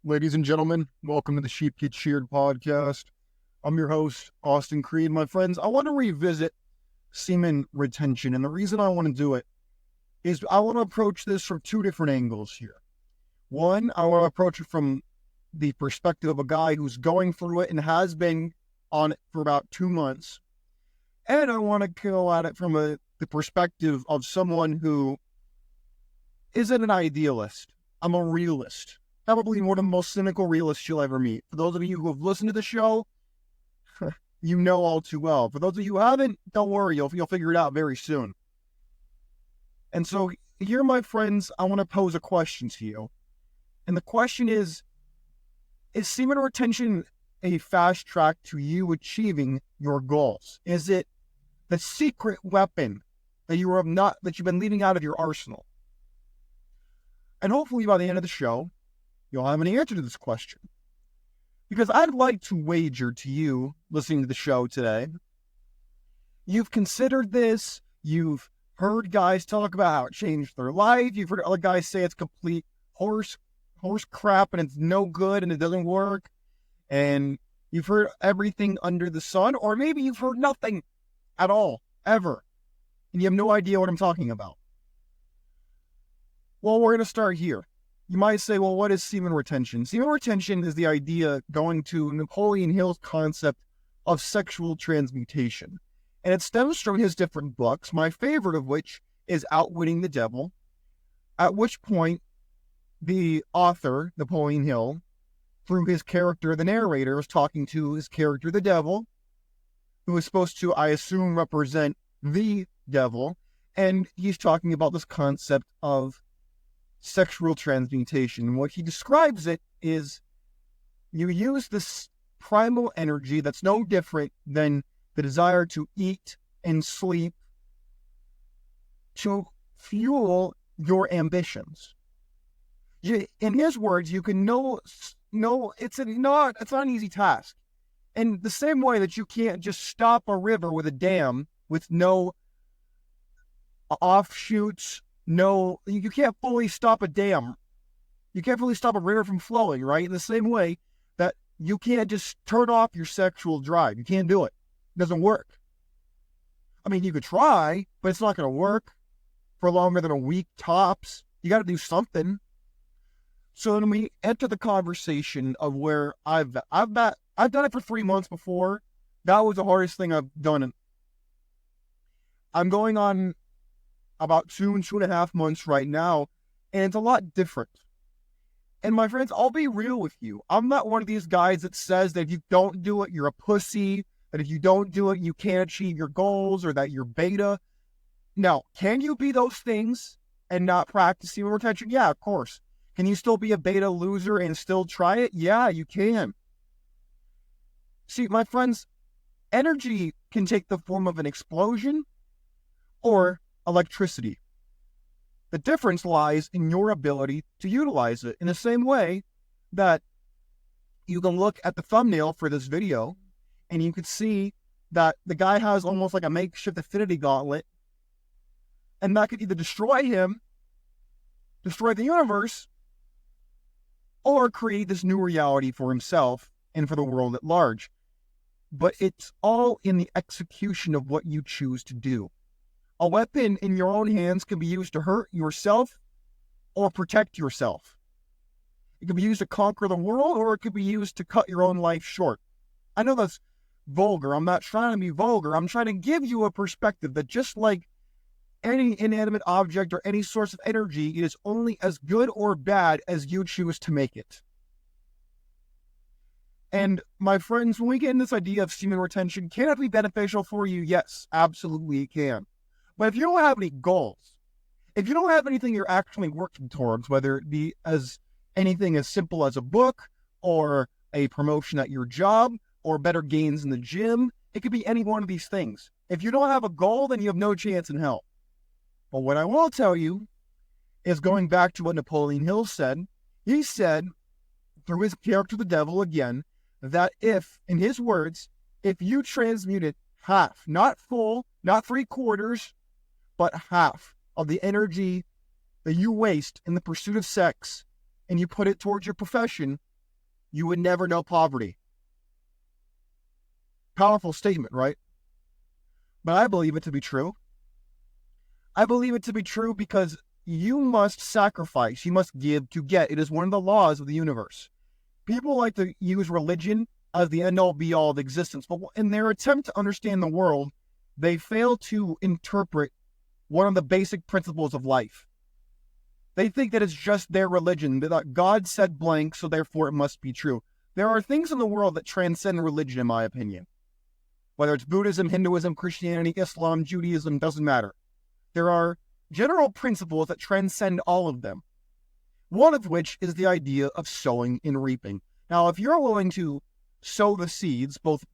Ladies and gentlemen, welcome to the Sheep Get Sheared podcast. I'm your host, Austin Creed. My friends, I want to revisit semen retention, and the reason I want to do it is I want to approach this from two different angles here. One, I want to approach it from the perspective of a guy who's going through it and has been on it for about 2 months. And I want to go at it from the perspective of someone who isn't an idealist. I'm a realist. Probably one of the most cynical realists you'll ever meet. For those of you who have listened to the show, you know all too well. For those of you who haven't, don't worry, you'll figure it out very soon. And so here, my friends, I want to pose a question to you. And the question is semen retention a fast track to you achieving your goals? Is it the secret weapon that you've been leaving out of your arsenal? And hopefully by the end of the show, you'll have an answer to this question. Because I'd like to wager to you, listening to the show today, you've considered this, you've heard guys talk about how it changed their life, you've heard other guys say it's complete horse crap and it's no good and it doesn't work, and you've heard everything under the sun, or maybe you've heard nothing at all, ever, and you have no idea what I'm talking about. Well, we're going to start here. You might say, well, what is semen retention? Semen retention is the idea going to Napoleon Hill's concept of sexual transmutation. And it stems from his different books, my favorite of which is Outwitting the Devil, at which point the author, Napoleon Hill, through his character, the narrator, was talking to his character, the devil, who is supposed to, I assume, represent the devil. And he's talking about this concept of sexual transmutation. And what he describes it is you use this primal energy that's no different than the desire to eat and sleep to fuel your ambitions. In his words, you can know it's not an easy task. In the same way that you can't just stop a river with a dam with no offshoots, you can't fully stop a dam. You can't fully stop a river from flowing, right? In the same way that you can't just turn off your sexual drive. You can't do it. It doesn't work. I mean, you could try, but it's not going to work for longer than a week tops. You got to do something. So then we enter the conversation of where I've done it for 3 months before. That was the hardest thing I've done. I'm going on about 2.5 months right now, and it's a lot different. And my friends, I'll be real with you. I'm not one of these guys that says that if you don't do it, you're a pussy, that if you don't do it, you can't achieve your goals, or that you're beta. Now, can you be those things and not practice semen retention? Yeah, of course. Can you still be a beta loser and still try it? Yeah, you can. See, my friends, energy can take the form of an explosion or electricity. The difference lies in your ability to utilize it, in the same way that you can look at the thumbnail for this video and you can see that the guy has almost like a makeshift affinity gauntlet, and that could either destroy him, destroy the universe, or create this new reality for himself and for the world at large. But it's all in the execution of what you choose to do. A weapon in your own hands can be used to hurt yourself or protect yourself. It can be used to conquer the world, or it could be used to cut your own life short. I know that's vulgar. I'm not trying to be vulgar. I'm trying to give you a perspective that just like any inanimate object or any source of energy, it is only as good or bad as you choose to make it. And my friends, when we get in this idea of semen retention, can it be beneficial for you? Yes, absolutely it can. But if you don't have any goals, if you don't have anything you're actually working towards, whether it be as anything as simple as a book or a promotion at your job or better gains in the gym, it could be any one of these things. If you don't have a goal, then you have no chance in hell. But what I will tell you is, going back to what Napoleon Hill said, he said, through his character the devil again, that if, in his words, if you transmuted half, not full, not 3/4, but half of the energy that you waste in the pursuit of sex, and you put it towards your profession, you would never know poverty. Powerful statement, right? But I believe it to be true. I believe it to be true because you must sacrifice, you must give to get. It is one of the laws of the universe. People like to use religion as the end-all be-all of existence, but in their attempt to understand the world, they fail to interpret one of the basic principles of life. They think that it's just their religion, that God said blank, so therefore it must be true. There are things in the world that transcend religion, in my opinion. Whether it's Buddhism, Hinduism, Christianity, Islam, Judaism, doesn't matter. There are general principles that transcend all of them. One of which is the idea of sowing and reaping. Now, if you're willing to sow the seeds, both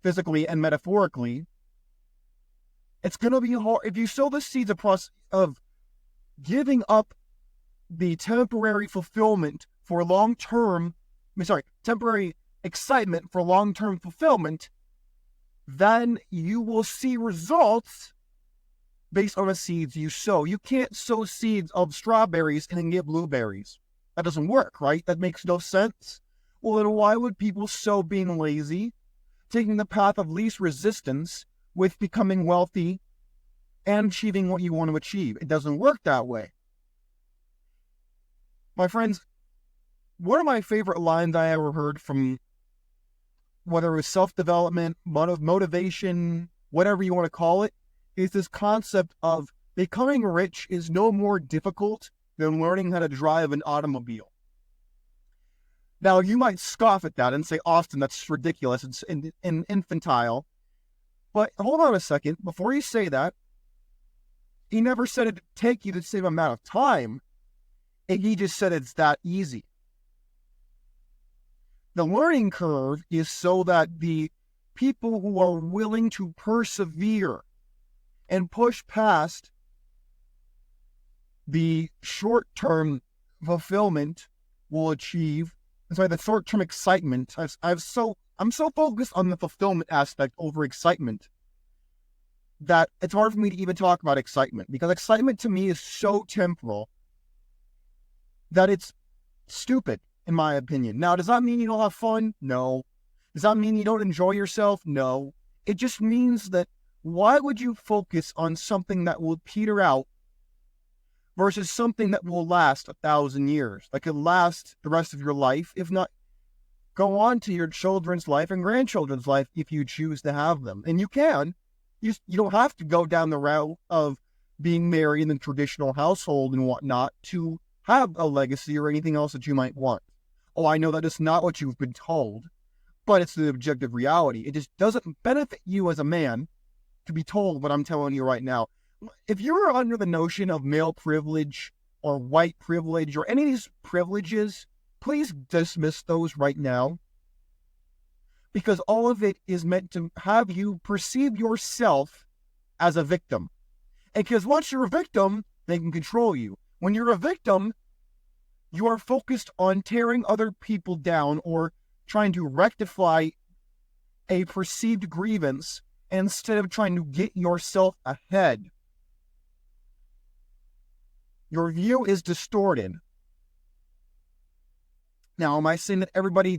physically and metaphorically, it's going to be hard. If you sow the seeds of giving up the temporary fulfillment for temporary excitement for long-term fulfillment, then you will see results based on the seeds you sow. You can't sow seeds of strawberries and then get blueberries. That doesn't work, right? That makes no sense. Well, then why would people sow being lazy, taking the path of least resistance with becoming wealthy and achieving what you want to achieve? It doesn't work that way. My friends, one of my favorite lines I ever heard from, whether it was self-development, motivation, whatever you want to call it, is this concept of becoming rich is no more difficult than learning how to drive an automobile. Now, you might scoff at that and say, Austin, that's ridiculous, it's infantile. But hold on a second. Before you say that, he never said it'd take you the same amount of time. He just said it's that easy. The learning curve is so that the people who are willing to persevere and push past the short-term fulfillment will achieve, the short-term excitement. I'm so focused on the fulfillment aspect over excitement that it's hard for me to even talk about excitement, because excitement to me is so temporal that it's stupid, in my opinion. Now, does that mean you don't have fun? No. Does that mean you don't enjoy yourself? No. It just means that why would you focus on something that will peter out versus something that will last 1,000 years? That could last the rest of your life, if not go on to your children's life and grandchildren's life if you choose to have them. And you can. You don't have to go down the route of being married in the traditional household and whatnot to have a legacy or anything else that you might want. Oh, I know that is not what you've been told, but it's the objective reality. It just doesn't benefit you as a man to be told what I'm telling you right now. If you're under the notion of male privilege or white privilege or any of these privileges, please dismiss those right now, because all of it is meant to have you perceive yourself as a victim. And because once you're a victim, they can control you. When you're a victim, you are focused on tearing other people down or trying to rectify a perceived grievance instead of trying to get yourself ahead. Your view is distorted. Now, am I saying that everybody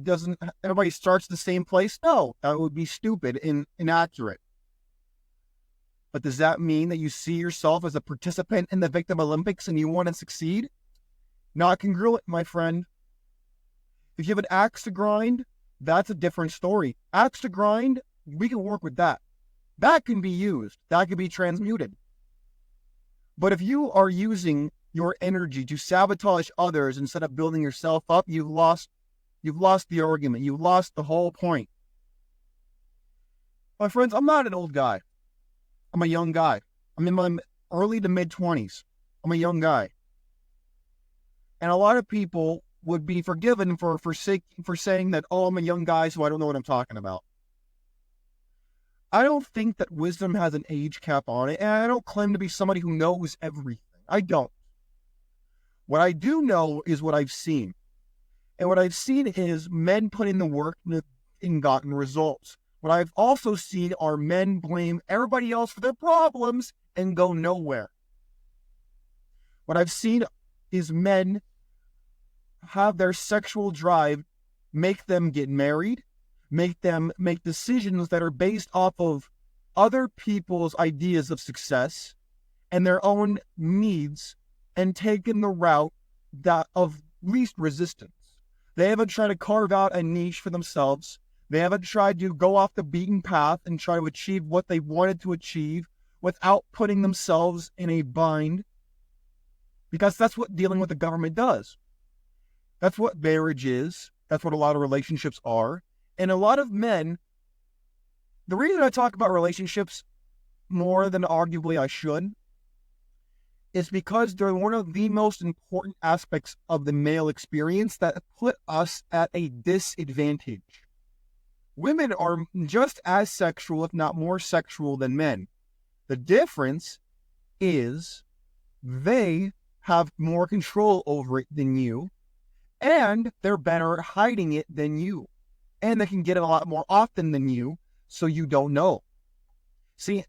starts the same place? No, that would be stupid and inaccurate. But does that mean that you see yourself as a participant in the Victim Olympics and you want to succeed? Not congruent, my friend. If you have an axe to grind, that's a different story. Axe to grind, we can work with that. That can be used. That can be transmuted. But if you are using your energy to sabotage others instead of building yourself up, you've lost the argument. You've lost the whole point. My friends, I'm not an old guy. I'm a young guy. I'm in my early to mid-20s. I'm a young guy. And a lot of people would be forgiven for saying that, oh, I'm a young guy, so I don't know what I'm talking about. I don't think that wisdom has an age cap on it, and I don't claim to be somebody who knows everything. I don't. What I do know is what I've seen. And what I've seen is men put in the work and gotten results. What I've also seen are men blame everybody else for their problems and go nowhere. What I've seen is men have their sexual drive make them get married, make them make decisions that are based off of other people's ideas of success and their own needs, and taken the route that of least resistance. They haven't tried to carve out a niche for themselves. They haven't tried to go off the beaten path and try to achieve what they wanted to achieve without putting themselves in a bind. Because that's what dealing with the government does. That's what marriage is. That's what a lot of relationships are. And a lot of men, the reason I talk about relationships more than arguably I should, is because they're one of the most important aspects of the male experience that put us at a disadvantage. Women are just as sexual, if not more sexual, than men. The difference is they have more control over it than you, and they're better at hiding it than you. And they can get it a lot more often than you, so you don't know. See,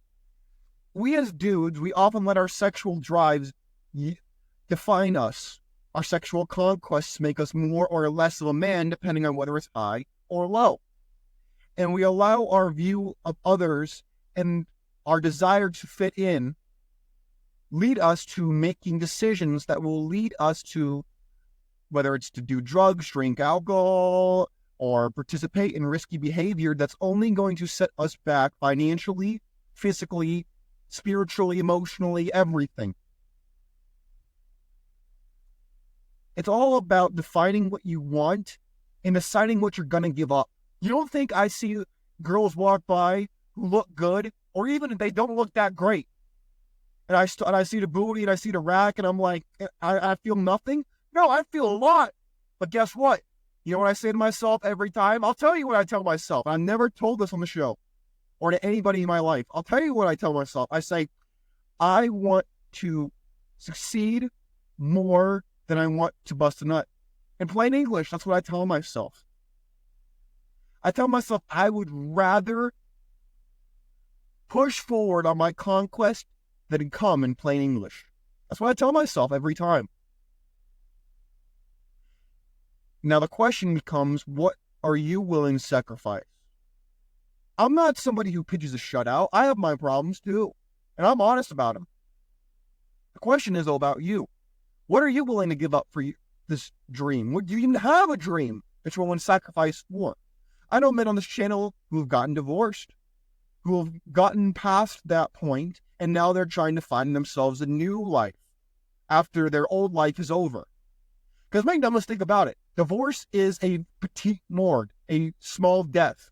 we as dudes, we often let our sexual drives define us. Our sexual conquests make us more or less of a man, depending on whether it's high or low. And we allow our view of others and our desire to fit in lead us to making decisions that will lead us to, whether it's to do drugs, drink alcohol, or participate in risky behavior that's only going to set us back financially, physically, spiritually, emotionally, everything. It's all about defining what you want and deciding what you're going to give up. You don't think I see girls walk by who look good, or even if they don't look that great, and I see the booty and I see the rack, and I'm like, I feel nothing? No, I feel a lot. But guess what? You know what I say to myself every time? I'll tell you what I tell myself. I've never told this on the show or to anybody in my life. I'll tell you what I tell myself. I say, I want to succeed more than I want to bust a nut. In plain English, that's what I tell myself. I tell myself I would rather push forward on my conquest than come, in plain English. That's what I tell myself every time. Now the question becomes, what are you willing to sacrifice? I'm not somebody who pitches a shutout. I have my problems too, and I'm honest about them. The question is all about you. What are you willing to give up for this dream? Do you even have a dream that you're willing to sacrifice for? I know men on this channel who have gotten divorced, who have gotten past that point, and now they're trying to find themselves a new life after their old life is over. Because make no mistake about it, divorce is a petite mort, a small death.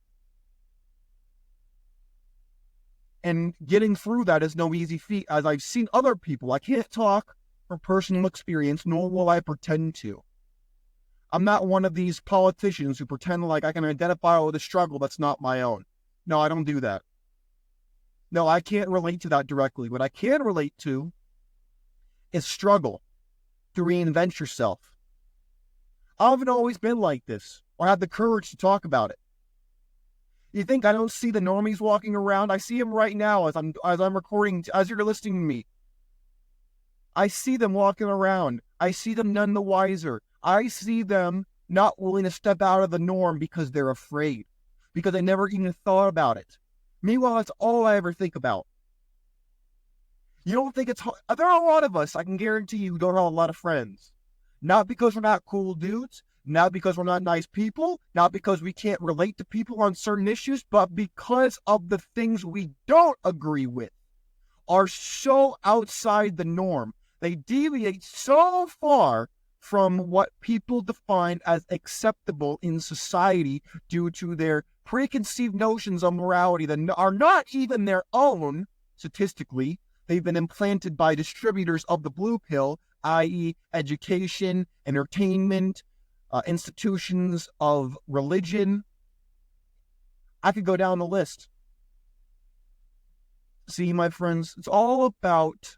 And getting through that is no easy feat, as I've seen other people. I can't talk from personal experience, nor will I pretend to. I'm not one of these politicians who pretend like I can identify with a struggle that's not my own. No, I don't do that. No, I can't relate to that directly. What I can relate to is struggle to reinvent yourself. I haven't always been like this, or have the courage to talk about it. You think I don't see the normies walking around? I see them right now as I'm recording, as you're listening to me. I see them walking around. I see them none the wiser. I see them not willing to step out of the norm because they're afraid, because they never even thought about it. Meanwhile, that's all I ever think about. You don't think it's hard? There are a lot of us, I can guarantee you, who don't have a lot of friends. Not because we're not cool dudes, not because we're not nice people, not because we can't relate to people on certain issues, but because of the things we don't agree with are so outside the norm. They deviate so far from what people define as acceptable in society due to their preconceived notions of morality that are not even their own, statistically. They've been implanted by distributors of the blue pill, i.e. education, entertainment, institutions of religion. I could go down the list. See, my friends, it's all about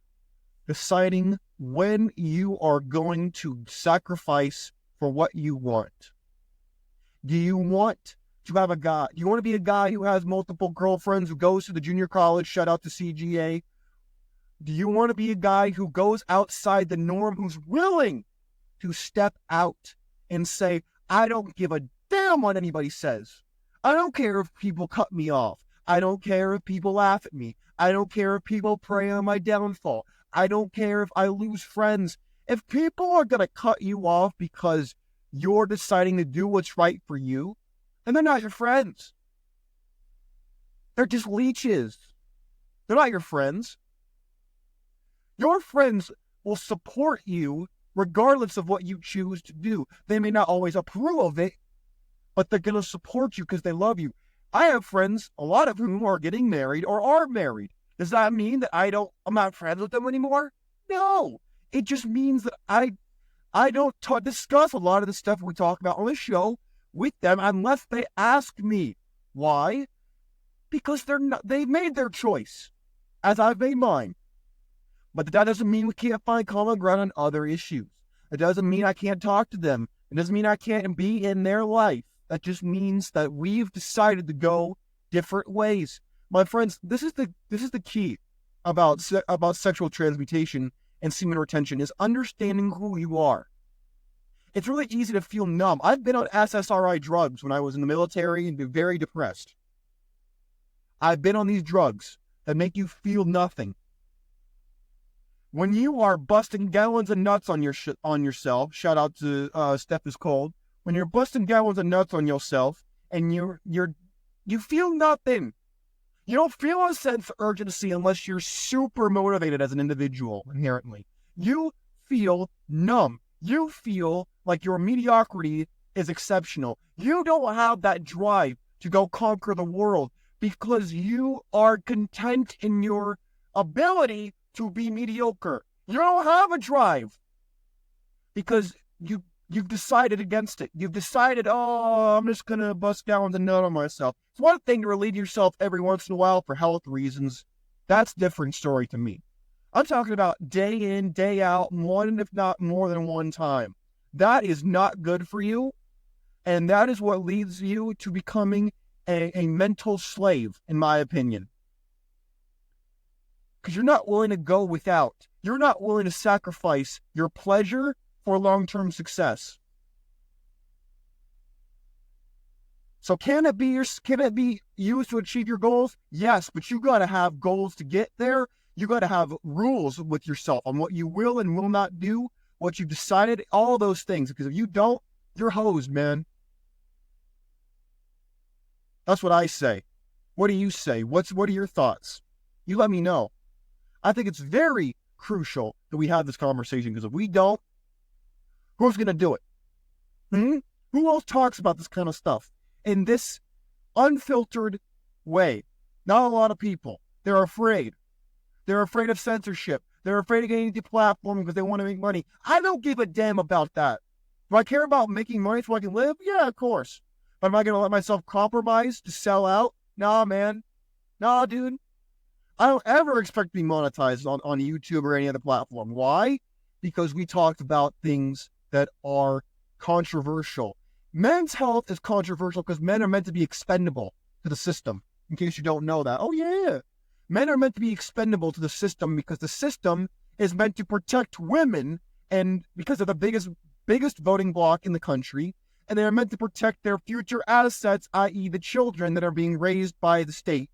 deciding when you are going to sacrifice for what you want. Do you want to have a guy? Do you want to be a guy who has multiple girlfriends, who goes to the junior college, shout out to CGA? Do you want to be a guy who goes outside the norm, who's willing to step out and say, I don't give a damn damn what anybody says. I don't care if people cut me off. I don't care if people laugh at me. I don't care if people prey on my downfall. I don't care if I lose friends. If people are going to cut you off because you're deciding to do what's right for you, then they're not your friends. They're just leeches. They're not your friends. Your friends will support you regardless of what you choose to do. They may not always approve of it, but they're going to support you because they love you. I have friends, a lot of whom are getting married or are married. Does that mean that I'm not friends with them anymore? No. It just means that I don't discuss a lot of the stuff we talk about on the show with them unless they ask me. Why? Because they've made their choice, as I've made mine. But that doesn't mean we can't find common ground on other issues. It doesn't mean I can't talk to them. It doesn't mean I can't be in their life. That just means that we've decided to go different ways. My friends, this is the key about sexual transmutation and semen retention, is understanding who you are. It's really easy to feel numb. I've been on SSRI drugs when I was in the military and been very depressed. I've been on these drugs that make you feel nothing. When you are busting gallons of nuts on yourself, shout out to Steph is Cold. When you're busting gallons of nuts on yourself and you feel nothing. You don't feel a sense of urgency unless you're super motivated as an individual inherently. You feel numb. You feel like your mediocrity is exceptional. You don't have that drive to go conquer the world because you are content in your ability to be mediocre. You don't have a drive because you've decided against it. You've decided, I'm just going to bust gallons of nut on myself. It's one thing to relieve yourself every once in a while for health reasons. That's a different story to me. I'm talking about day in, day out, one, if not more than one time. That is not good for you. And that is what leads you to becoming a mental slave, in my opinion. Because you're not willing to go without. You're not willing to sacrifice your pleasure for long-term success. So can it be used to achieve your goals? Yes, but you got to have goals to get there. You got to have rules with yourself on what you will and will not do, what you've decided, all those things. Because if you don't, you're hosed, man. That's what I say. What do you say? What are your thoughts? You let me know. I think it's very crucial that we have this conversation, because if we don't, who's going to do it? Who else talks about this kind of stuff in this unfiltered way? Not a lot of people. They're afraid. They're afraid of censorship. They're afraid of getting the platform because they want to make money. I don't give a damn about that. Do I care about making money so I can live? Yeah, of course. But am I going to let myself compromise to sell out? Nah, man. Nah, dude. I don't ever expect to be monetized on YouTube or any other platform. Why? Because we talked about things that are controversial. Men's health is controversial because men are meant to be expendable to the system. In case you don't know that. Oh, yeah. Men are meant to be expendable to the system because the system is meant to protect women, and because of the biggest voting bloc in the country, and they are meant to protect their future assets, i.e. the children that are being raised by the state.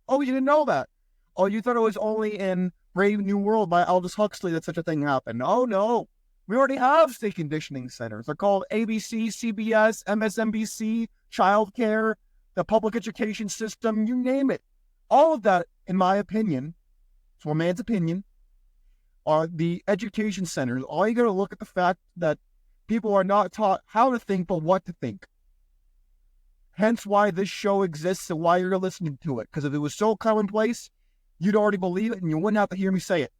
Oh, you didn't know that? Oh, you thought it was only in Brave New World by Aldous Huxley that such a thing happened. Oh, no. We already have state conditioning centers. They're called ABC, CBS, MSNBC, childcare, the public education system, you name it. All of that, in my opinion, it's one man's opinion, are the education centers. All you got to look at the fact that people are not taught how to think, but what to think. Hence why this show exists and why you're listening to it. Because if it was so commonplace, you'd already believe it and you wouldn't have to hear me say it.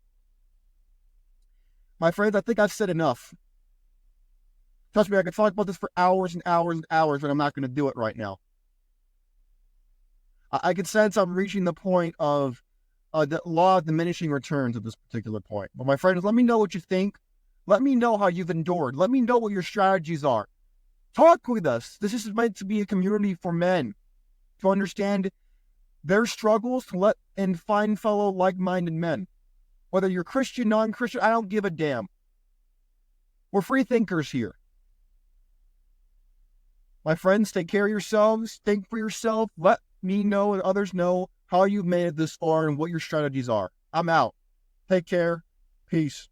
My friends, I think I've said enough. Trust me, I could talk about this for hours and hours and hours, but I'm not going to do it right now. I can sense I'm reaching the point of the law of diminishing returns at this particular point. But my friends, let me know what you think. Let me know how you've endured. Let me know what your strategies are. Talk with us. This is meant to be a community for men to understand their struggles and find fellow like-minded men. Whether you're Christian, non-Christian, I don't give a damn. We're free thinkers here. My friends, take care of yourselves. Think for yourself. Let me know and others know how you've made it this far and what your strategies are. I'm out. Take care. Peace.